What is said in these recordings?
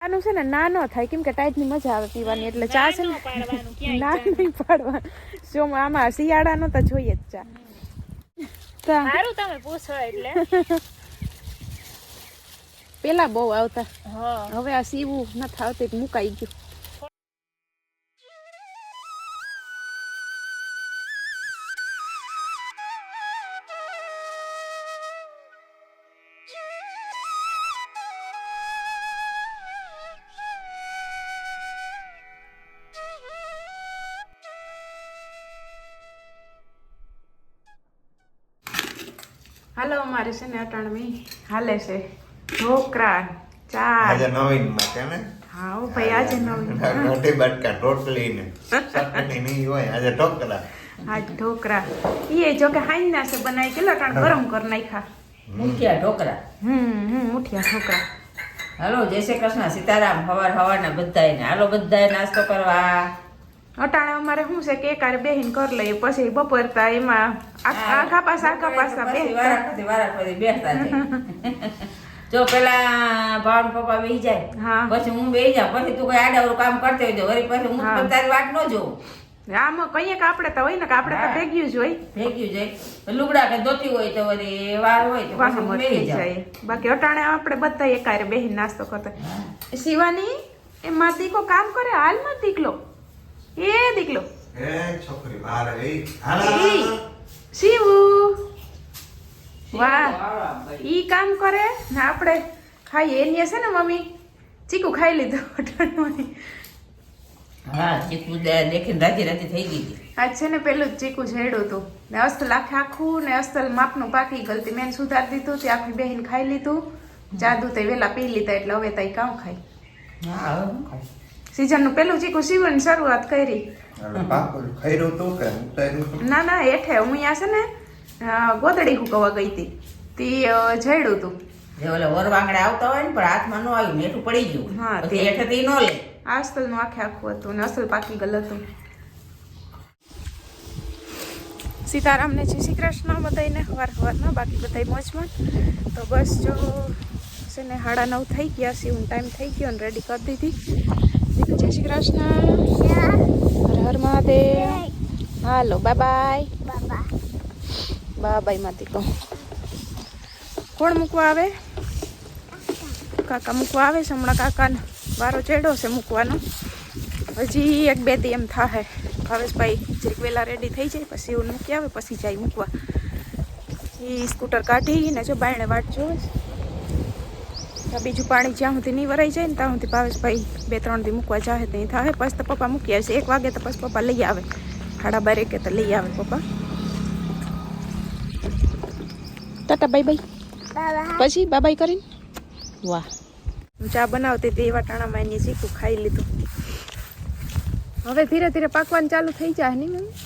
આનું છે ને ના ન થાય કેમ કે ટાઈટ ની મજા આવે પીવાની એટલે ચા છે ને ના નહીં પાડવાનું જો આમાં શિયાળાનો તો જોઈએ જ ચા સારું તમે પૂછો એટલે પેલા બહુ આવતા હા હવે આ સીવું નથી આવતી મુકાઈ ગયું હાલો અમારે છે ને અટાણમી હાલે છે ઢોકરા ચા આજે નવીન માં છે ને હા ઓ ભાઈ આજે નવીન રોટી બટકા રોટલી ને ચટણી નહીં હોય આજે ઢોકળા આજ ઢોકરા એ જો કે હાઈ ના છે બનાવી કેટલા અટાણ ગરમ કરી નાખ્યા મુઠિયા ઢોકળા મુઠિયા ઢોકરા હાલો જય શ્રી કૃષ્ણ સીતારામ હવારના બધાને હાલો બધાએ નાસ્તો કરવા અટાણે અમારે શું છે કે એકારે બેહીને કરી લઈએ પછી બપોરતા એમાં આખા પાસા વારાફરતી બેસતા જાય જો પેલા ભાવ પપ્પા બેસી જાય હા પછી હું બેસી જાઉં પછી તું કઈ આડાવરું કામ કરતી હોય વળી પછી હું પણ તારી વાત ન જોઉં આમાં કહીએ કે આપણે તો હોય ને કે આપણે તો ભેગ્યું જ હોય ભેગ્યું જાય લુગડા કે ધોતી હોય તો વળી વાર હોય તો પછી હું બેસી જાઉં બાકી અટાણે આપણે બધા એકારે બેહીને નાસ્તો કરતા શિવાની એ માર દીકો કામ કરે હાલમાં દીકલો એ દીકલો એ છોકરી બહાર આવી ઈ શિવુ વાહ ઈ કામ કરે ને આપણે ખાઈએ એની છે ને મમ્મી ચીકુ ખાઈ લીધું અટાણું હા ચીકુ દેખીને રાજી રાજી થઈ ગઈ આજ છે ને પેલું જ ચીકુ ઝેડું હતું ને અસ્તલ આખું ને અસ્તલ માપનું પાકી ગલતી મેં સુધારી દીધું તે આખી બેહીને ખાઈ લીધું જાદુ તે વેલા પી લીધા એટલે હવે તઈ કામ ખાય હા હવે હું ખાઈ સીઝન નું પેલું ચીકુ સીવવાની શરૂઆત કરી બાપુ ખૈરું તું કે ઉતાર્યું ના ના હેઠે હું અહીંયા છે ને ગોદડી હુકવા ગઈ હતી તે ઝેડું હતું જે ઓલા વરવાંગડા આવતા હોય ને પણ હાથમાં ન આવ્યું નેઠું પડી ગયું હા, પછી હેઠેથી ન લે અસ્તલ નું આખું હતું ને અસલ પાકી ગલ હતું સીતારામ ને જય શ્રી કૃષ્ણ બધાને હવાર બાકી બધા મોજમાં તો બસ જો છે ને 9:30 થઈ ગયા સીવું ટાઈમ થઈ ગયો ને રેડી કરી દીધી જય શ્રી કૃષ્ણ હર હર મહાદેવ હાલો બાય બાય માતી કહો કોણ મૂકવા આવે કાકા મૂકવા આવે છે હમણાં કાકાને વારો ચેડો છે મૂકવાનો હજી 1-2 દી એમ થાય ભાવેશભાઈ જરીક વહેલા રેડી થઈ જાય પછી એવું મૂકી આવે પછી જાય મૂકવા એ સ્કૂટર કાઢીને જો બાયણે વાટ જોવે છે બીજું પાણી જ્યાં સુધી નહીં વરાઈ જાય ને ત્યાં સુધી ભાવેશભાઈ 2-3 દી મૂકવા જાય નહીં થાય પછી તો પપ્પા મૂકી આવશે 1 વાગે તો પછી પપ્પા લઈ આવે 12:30 તો લઈ આવે પપ્પા ટાટા બાય પછી બાય કરીને વાહ હું ચા બનાવતી હતી એવા ટાણામાં એની ચીકુ ખાઈ લીધું હવે ધીરે ધીરે પાકવાનું ચાલુ થઈ જાય નહીં મમ્મી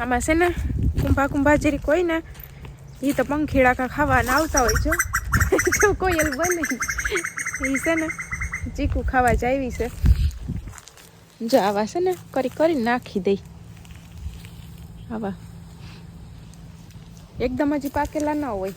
આમાં છે ને કુંભા જરી કોઈ ને એ તો પંખીડા ખાવાના આવતા હોય જો કોયલ બને એ છે ને ચીકુ ખાવા જ આવી છે જો આવા છે ને કરી નાખી દઈ આવા એકદમ હજી પાકેલા ન હોય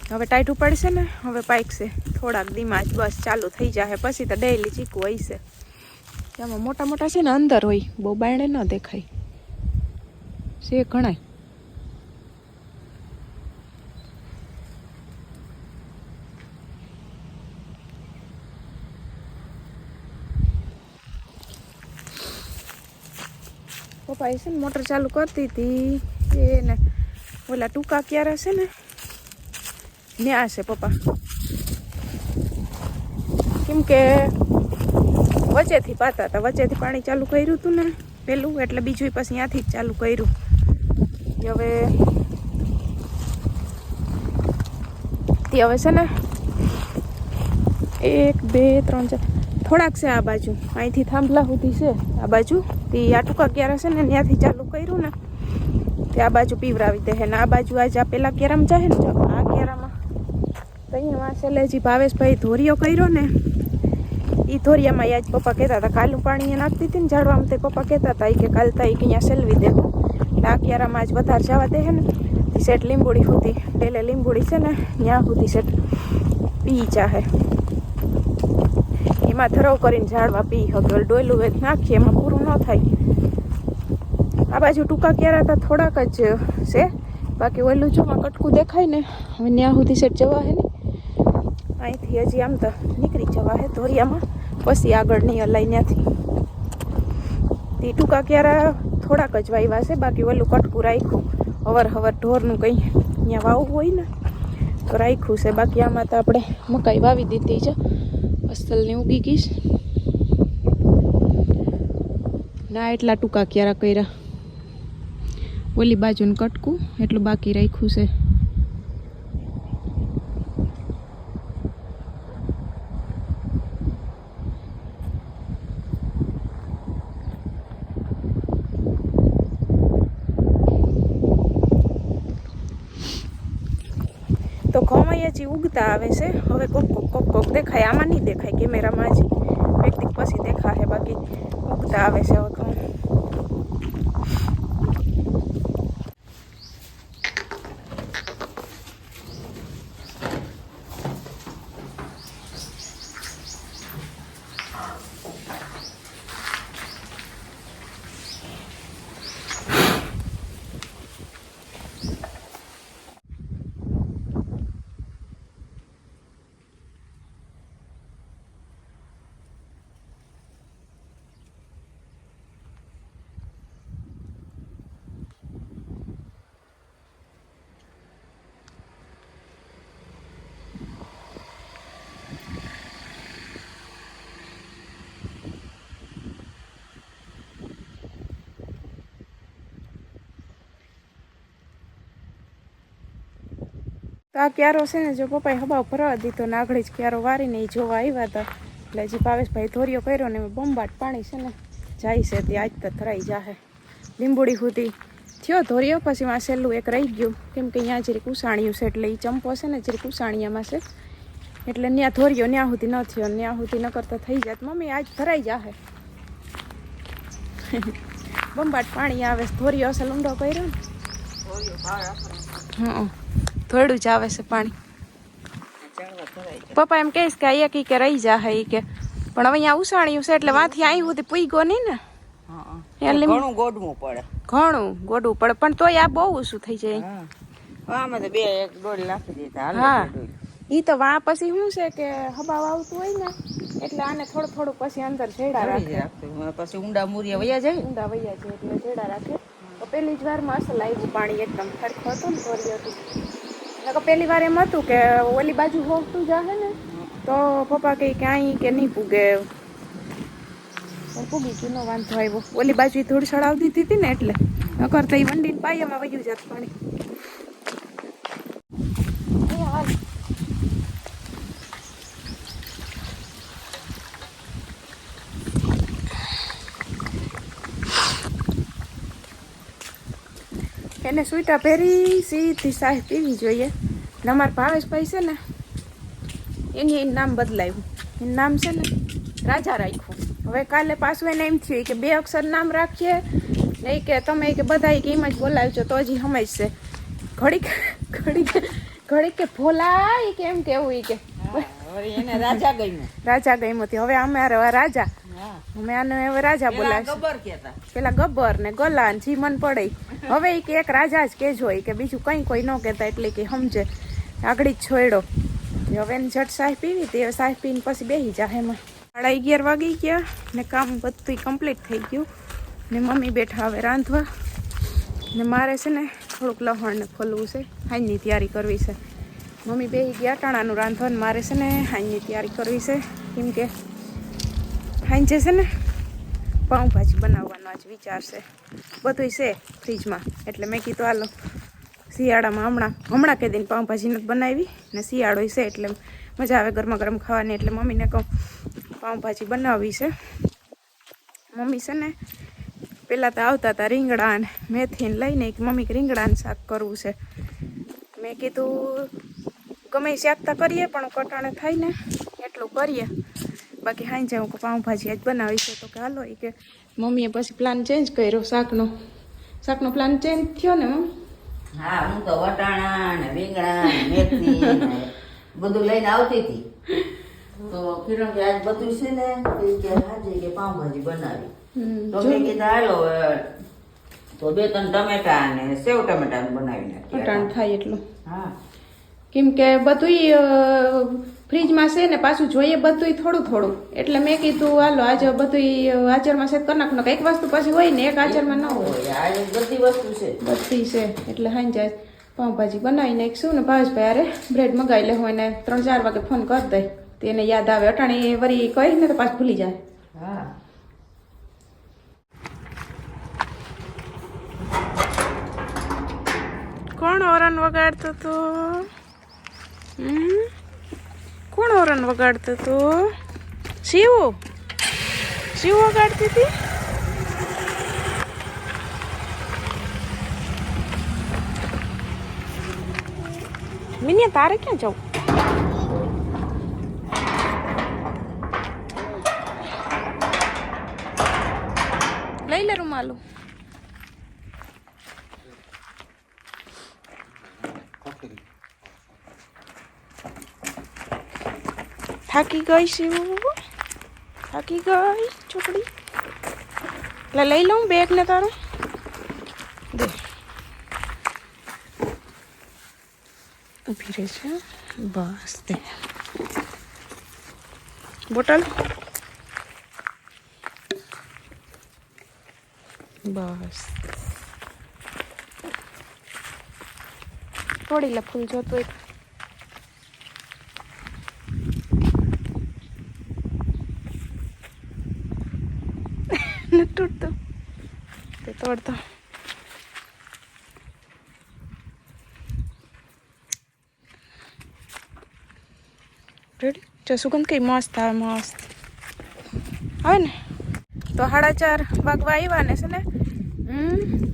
હવે ટાઈટ પડશે ને હવે પાકશે થોડાક દીમાં જ બસ ચાલુ થઈ જાય પછી તો ડેઈલી ચીકુ હોય છે એમાં મોટા મોટા છે ને અંદર હોય બહુ બાયણે ન દેખાય છે ઘણાય પપ્પા એ છે ને મોટર ચાલુ કરતી હતી એને ઓલા ટૂંકા ક્યારે છે ને ન્યા છે પપ્પા કેમ કે વચ્ચેથી પાતા હતા વચ્ચેથી પાણી ચાલુ કર્યું હતું ને પેલું એટલે બીજું પછી ત્યાંથી જ ચાલુ કર્યું હવે તે હવે છે ને 1 2 3 4 થોડાક છે આ બાજુ અહીંથી થાંભલા સુધી છે આ બાજુ તે આ ટૂંકા ક્યારે છે ને ત્યાંથી ચાલુ કર્યું ને તે આ બાજુ પીવરાવી દે ને આ બાજુ આજે આ પેલા કેરામ જાય ને જો આ કેરામાં તો અહીંયા વાસેલેજી ભાવેશભાઈ ધોરિયો કર્યો ને એ ધોરિયામાં યાજ પપ્પા કહેતા હતા કાલનું પાણી અહીંયા નાખતી હતી ને ઝાડવામાં તે પપ્પા કહેતા હતા કે કાલ થાય કે અહીંયા સેલવી દે આ કેરામાં આજ વધારે જવા દે ને સેટ લીંબોડી સુધી ડેલે લીંબોડી છે ને ત્યાં સુધી સેટ પી ચાહે એમાં થરવ કરીને ઝાડવા પી હગલ ડોયલું વેચ નાખીએ એમાં પૂરું ન થાય. આ બાજુ ટૂંકા ક્યારા તો થોડાક જ છે, બાકી ઓલું જોમાં કટકું દેખાય ને હવે ત્યાં સુધી સેટ જવા હે ને અહીંથી હજી આમ તો નીકળી જવા હે ધોરિયામાં, પછી આગળ નહીં અલાઈ ત્યાંથી. તે ટૂંકા ક્યારા થોડાક જ વાવ્યા છે, બાકી ઓલું કટકું રાખ્યું હવાર ઢોરનું કંઈ ત્યાં વાવવું હોય ને તો રાખ્યું છે. બાકી આમાં તો આપણે મકાઈ વાવી દીધી છે, અસલની ઉગી ગઈશ ના. એટલા ટૂંકા ક્યારા કર્યા, ઓલી બાજુનું કટકું એટલું બાકી રાખ્યું છે. તો ઘઉં હજી ઉગતા આવે છે. હવે કોક દેખાય, આમાં નહીં દેખાય કેમેરામાં, હજી વ્યક્તિ પછી દેખાશે, બાકી ઉગતા આવે છે હવે ઘઉં. તો આ ક્યારો છે ને જો પપ્પાએ હબાવ ભરવા દીધો ને આગળ જ ક્યારો વારીને એ જોવા આવ્યા હતા, એટલે હજી ભાવેશભાઈ ધોરિયો કર્યો ને બોમ્બાટ પાણી છે ને જાય છે તે આજ તો થરાઈ જાહે. લીંબોડી સુધી થયો ધોરિયો, પછી માં સહેલું એક રહી ગયું કેમ કે અહીંયા જરીક ઉસાણ્યું છે, એટલે એ ચંપો છે ને જરીક ઉસાણિયામાં છે, એટલે ત્યાં ધોરિયો ત્યાં સુધી ન થયો, ત્યાં સુધી ન કરતા થઈ જાત. મમ્મી આજ ધરાઈ જાહે. બોમ્બાટ પાણી આવે, ધોરિયો અસલ ઊંડો કર્યો ને. હા થોડું જ આવે છે પાણી. પપ્પા એમ કહીશ કે એક કે રહી જાહે ઈ કે, પણ હવે અહીંયા ઉસાણ્યું છે એટલે વાંથી અહીં સુધી પૂગ્યો નહીં ને, ઘણું ગોડવું પડે, ઘણું ગોડવું પડે, પણ તોય આ બહુ ઓછું થઈ જાય. આમાં તો 2-1 નાખી દીધા. હા ઈ તો વા પછી શું છે કે હબાવ આવતું હોય ને એટલે આને થોડું પછી અંદર જેડા રાખે, પછી ઊંડા મૂરિયા વયા જાય, ઊંડા વયા જાય એટલે જેડા રાખે. તો પહેલી જ વારમાં અસલ આવ્યું પાણી, એકદમ સરખું હતું ને ધોરિયું હતું. પહેલી વાર એમ હતું કે ઓલી બાજુ હોગતું જાહે ને તો પપ્પા કહે કે અહીં કે નહીં પૂગે, પૂગી ગયું, નો વાંધો આવ્યો. ઓલી બાજુ ધૂળ ચડાવી દીધી હતી ને એટલે નકર તો એ વંડીને પાયામાં વયું જાત પાણી. એને સુઈટા પહેરી સીધી સાહ પીવી જોઈએ. ને અમારા ભાવેશભાઈ છે ને એનું નામ બદલાયું, એનું નામ છે ને રાજા રાખ્યું. હવે કાલે પાછું એને એમ થયું કે 2 અક્ષર નામ રાખીએ નહીં કે તમે કે બધા કે એમ જ બોલાવજો તો હજી સમજશે. ઘડીક કે ભોલા કે એમ કેવું કે એને રાજા ગમ્યું, રાજા ગમ્યું. હવે અમારે રાજા, અમે આને હવે રાજા બોલાવીશું. પેલા ગબ્બર ને ગલા ને જી મન પડે. હવે કે એક રાજા જ કેજો કે બીજું કઈ કોઈ ન કહેતા, એટલે કે સમજે આગળ જ છોડ્યો. હવે એને ઝટ સાહ પીવી હતી, હવે સાહ પીને પછી બેસી જાય. એમાં 11:30 વાગી ગયા ને કામ બધું કમ્પ્લીટ થઈ ગયું ને મમ્મી બેઠા હવે રાંધવા. ને મારે છે ને થોડુંક લહણ ને ખોલવું છે, હાંજની તૈયારી કરવી છે. મમ્મી બેસી ગયા ટાણાનું રાંધવાનું, મારે છે ને હાંજની તૈયારી કરવી છે, કેમ કે હાંજે છે ને પાઉંભાજી બનાવવાનો આજ વિચાર છે. બધું છે ફ્રીજમાં, એટલે મેં કીધું હાલો શિયાળામાં હમણાં કે દિન પાઉંભાજી નથી બનાવી ને શિયાળો છે એટલે મજા આવે ગરમા ગરમ ખાવાની, એટલે મમ્મીને કહું પાઉંભાજી બનાવવી છે. મમ્મી છે ને પહેલાં તો આવતા હતા રીંગણા ને મેથીને લઈને કે મમ્મી રીંગણાનું શાક કરવું છે. મેં કીધું ગમે શાકતા કરીએ પણ કટાણે થાય ને એટલું કરીએ, બાકી હાઈ જાઉં કે પાઉંભાજી આજ બનાવી છે. તો કે હાલો એ કે મમ્મીએ પછી પ્લાન ચેન્જ કર્યો, શાકનો પ્લાન ચેન્જ થયો ને મમ્મી. હા હું તો વટાણા ને રીંગણા ને મેથી ને બધું લઈને આવતી હતી. તો કિરણ કે આજ બધું છે ને તો ઈ કે હાજી કે પાવભાજી બનાવી. તો મેં કીધું હાલો તો 2-3 ટમેટા અને સેવ ટમેટા બનાવી નાખ્યા. વટાણ થાય એટલું. હા કેમ કે બધુંય ફ્રીજમાં છે ને પાછું જોઈએ બધુંય થોડું થોડું એટલે મેં કીધું હાલો આજે બધુંય હાજરમાં છે કરી નાખો. એક વસ્તુ પછી હોય ને એક હાજરમાં ન હોય. આજે બધી વસ્તુ છે. બધી છે એટલે હાંજે પાઉંભાજી બનાવી નાખીશું ને ભાવેશભાઈ અરે બ્રેડ મગાવી લેવું એને 3-4 વાગે ફોન કરી દઈ તેને યાદ આવે. અટાણી વરી કહી ને તો પાછું ભૂલી જાય. હા કોણ ઓરન વગાડતો તો? કોણ ઓરન વગાડતો તો? શિવ વગાડતી હતી. મિનિયા તારે ક્યાં જવું? લઈ લે રૂમાલું. થાકી ગઈ શિવ, થાકી ગઈ છોકરી. એટલે લઈ લઉં બેગ ને તારું દે. ઊભી રહે છે બસ દે. બોટલ બસ તોડી લે ફૂલ જોતું એક. તૂટતો તે તોડતો. રેડી જો સુગંધ કઈ મસ્ત આવે. મસ્ત આવે ને. તો 4:30 વાગવા આવ્યા ને છે ને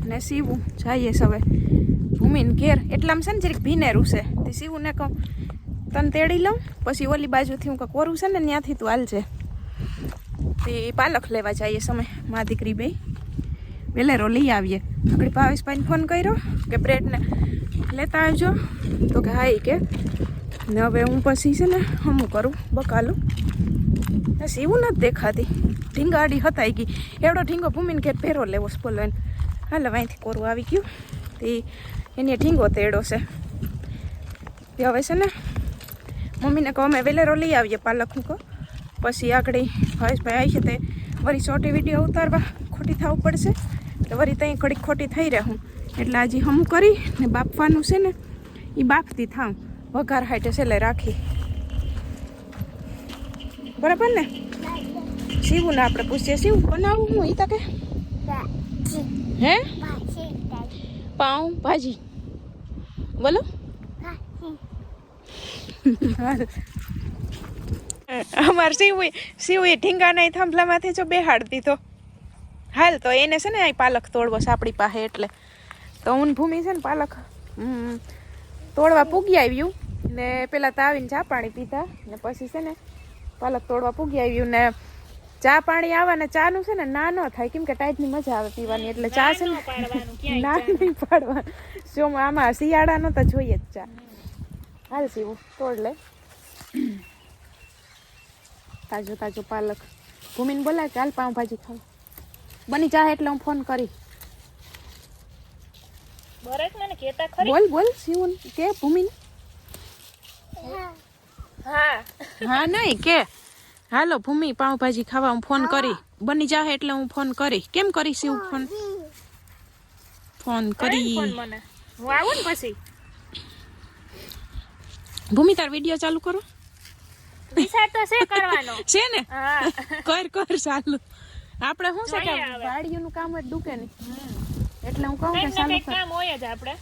ને સીવું જઈએ હવે ભૂમિને ઘેર. એટલામાં છે ને જરીક ભીનેરું છે તે સીવું ને કહું તને તેડી લઉં પછી ઓલી બાજુથી હું કંઈક કોરું છે ને ત્યાંથી તું હાલજે. તે પાલક લેવા જઈએ સમય મા દીકરી બે વેલેરો લઈ આવીએ. આગળ ભાવેશભાઈને ફોન કર્યો કે બ્રેડને લેતા આવજો તો કે હા એ કે ને હવે હું પછી છે ને હમું કરું બકાલું. સીવું નથી દેખાતી. ઢીંગાડી હતાઈ ગઈ. એવડો ઢીંગો ભૂમિને ઘેર ફેરો લેવો બોલો એને. હાલ અહીંથી કોરું આવી ગયું તે એને ઢીંગો તેડો છે. તે હવે છે ને મમ્મીને કહો અમે વેલેરો લઈ આવીએ પાલકનું કહો પછી આગળ ભાવેશભાઈ આવી છે તે વળી શોર્ટી વિડીયો ઉતારવા ખોટી થવું પડશે તો વળી ત્યાં ઘડીક ખોટી થઈ રહું એટલે આજે હમું કરી ને બાફવાનું છે ને એ બાફતી થાવ વઘાર હાઈટે છેલ્લે રાખી. બરાબર ને. સીવું ને આપણે પૂછીએ સીવું બનાવું હું એ તકે હે પાઉં ભાજી બોલો. અમારે સીવું એ ઢીંગાના થાંભલામાંથી જો બેહાડ દીધો. હાલ તો એને છે ને પાલક તોડવો છે આપણી પાસે એટલે તો હું ભૂમિ છે ને પાલક તોડવા પૂગી આવ્યું ને પેલા તો આવીને ચા પાણી પીધા ને પછી છે ને પાલક તોડવા પૂગી આવ્યું ને ચા પાણી આવે ને ચાનું છે ને ના ન થાય કેમ કે ટાઈટની મજા આવે પીવાની એટલે ચા છે ને ના નહીં પાડવાનું. શું આમાં શિયાળાનો તો જોઈએ જ ચા. હાલ સીવું તોડ લે. તાજો તાજો પાલક. ભૂમિને બોલાય કે હાલ પાઉંભાજી ખાવ બની ચાહે એટલે હું ફોન કરી. બોલ બોલ સીવું કે ભૂમિને હા નહીં કે હાલો ભૂમિ પાઉંભાજી ખાવા હું ફોન કરી બની જાહે એટલે હું ફોન કરી. કેમ કરી સીવું ફોન કરી પછી ભૂમિ તાર વિડીયો ચાલુ કરો છે ને કર ચાલુ. આપણે શું છે કે વાડીઓનું કામ જ ડૂકે નહીં એટલે હું કહું કે ચાલુ કામ હોય જ આપણે.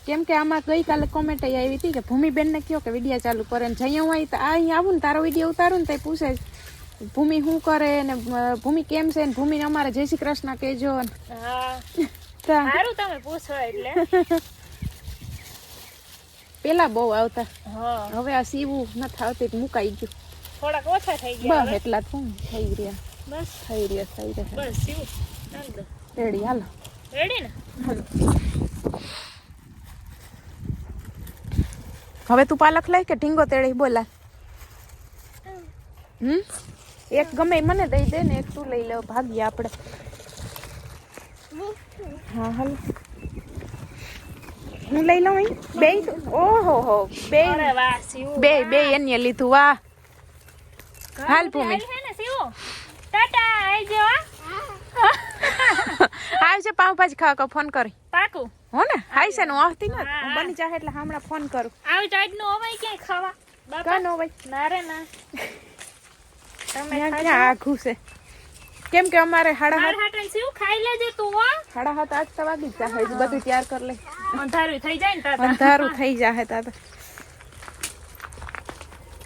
કેમ કે આમાં ગઈકાલે કોમેન્ટ આવી હતી કે ભૂમિબેન ને કહો કે વિડીયો ચાલુ કરે ને જઈ હું અહીં આવું ને તારો વિડીયો ઉતારું ને તો પૂછે ભૂમિ શું કરે ને ભૂમિ કેમ છે ને ભૂમિને અમારે જય શ્રી કૃષ્ણ કહેજો. તમે પૂછો એટલે પેલા બહુ આવતા હવે આ સીવું નથી આવતી મુકાઈ ગયું. થોડાક ઓછા થઈ ગયા બસ એટલા થઈ રહ્યા. બસ થઈ રહ્યા બસ સીવું રેડી હાલો રેડી ને હાલો. હવે તું પાલક લઈ કે ઢીંગો તેડી બોલા? એક ગમે ઈ મને દઈ દે ને એક તું લઈ લે, ભાગીએ આપણે. હા હાલ હું લઈ લઉં અહીં બે. ઓહો હો બે અરે વાહ શિવ બે એને લીધું. વાહ હાલ ભૂમિ હે ને શિવ ટાટા આવજો આવજે પાવભાજી ખાવા કો ફોન કરી પાકું હો ને. હાઈ છે ને હું આવતી ને હા, હા. બની જાય એટલે હમણાં ફોન કરું. આવી ટાઈટ નું હવે ક્યાંય ખાવા બાપા કાનો ભાઈ ના રે ના તમે ક્યાં આઘું છે કેમ કે અમારે માર હાડા હાટન શિવ ખાઈ લેજે તું હો હાથ આજ તો વાગી જ જાય. હજી બધું તૈયાર કરી લે. અંધારું થઈ જાય ને તાતા અંધારું થઈ જાય તા તો.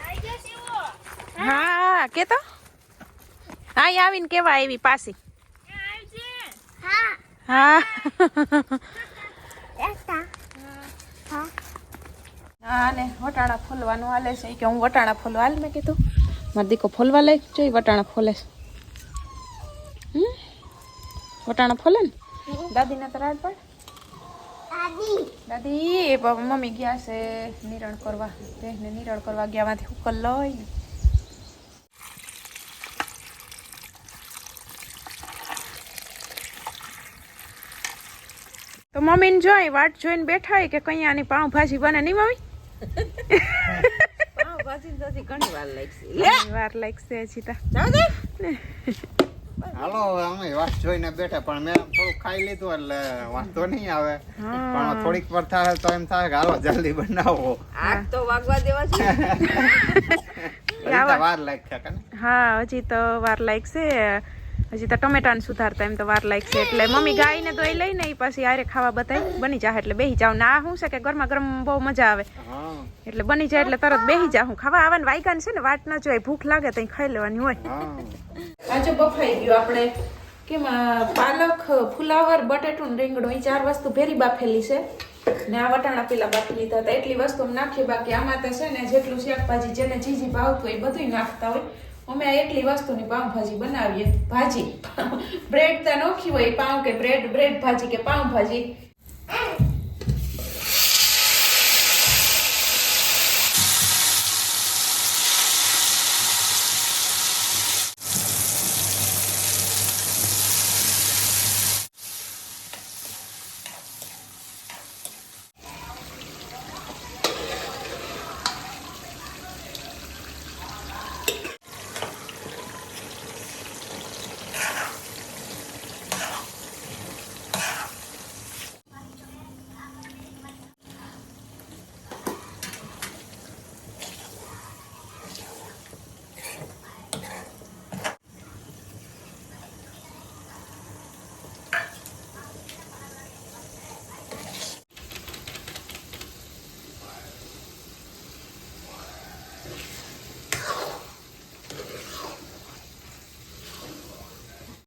આવજો શિવ હા કે તો અહીં આવીને કેવા આવી પાછી. આવજે હા હા ને વટાણા ફોલવાનું હાલે છે કે હું વટાણા ફોલવા હાલ મેં કીધું મારી દીકો ફોલવા લઈ જોઈ વટાણા ફોલે છે. વટાણા ફોલે ને દાદીને તો રાડ પાડ. દાદી મમ્મી ગયા છે નિરણ કરવા, બેને નિરણ કરવા ગયા માંથી ઉકલ લઈ ને. તો મમ્મીને જોઈ વાટ જોઈને બેઠા હોય કે કઈ આની પાઉંભાજી બને નહીં મમ્મી? ઘણી વાર લાગશે. વાર લાગશે હજી તા. હાલો હવે અમે વાત જોઈને બેઠા પણ મેં થોડુંક ખાઈ લીધું એટલે વાંધો નહીં આવે. પણ થોડીક વાર થાય તો એમ થાય કે હાલો જલ્દી બનાવો. આગ તો વાગવા દેવા છે. હજી તો વાર લાગશે કે ને? હા હજી તો વાર લાગશે. હજી તો ટમેટાને સુધારતા એમ તો વાર લાગશે. એટલે મમ્મી ગાયને તો એ લઈને ઈ પછી આરે ખાવા બતાવી બની જાય એટલે બેહી જાવ. ના શું છે કે ગરમા ગરમ બહુ મજા આવે હા એટલે બની જાય એટલે તરત બેહી જાઉં. ખાવા આવવાનું વાયકાન છે ને વાટ ન જોઈ, ભૂખ લાગે તો ખાઈ લેવાની હોય. હા આજે બફાઈ ગયું આપણે કેમ પાલક, ફુલાવર, બટેટું ને રીંગણું એ 4 વસ્તુ ભેરી બાફેલી છે ને આ વટાણા પેલા બાફી લીધા હતા. એટલી વસ્તુ નાખી. બાકી આમાં તો છે ને જેટલું શાકભાજી જેને જીજી ભાવતું હોય બધું નાખતા હોય. અમે આ એટલી વસ્તુની પાઉંભાજી બનાવીએ. ભાજી બ્રેડ તો નોખી હોય પાઉં કે બ્રેડ ભાજી કે પાઉંભાજી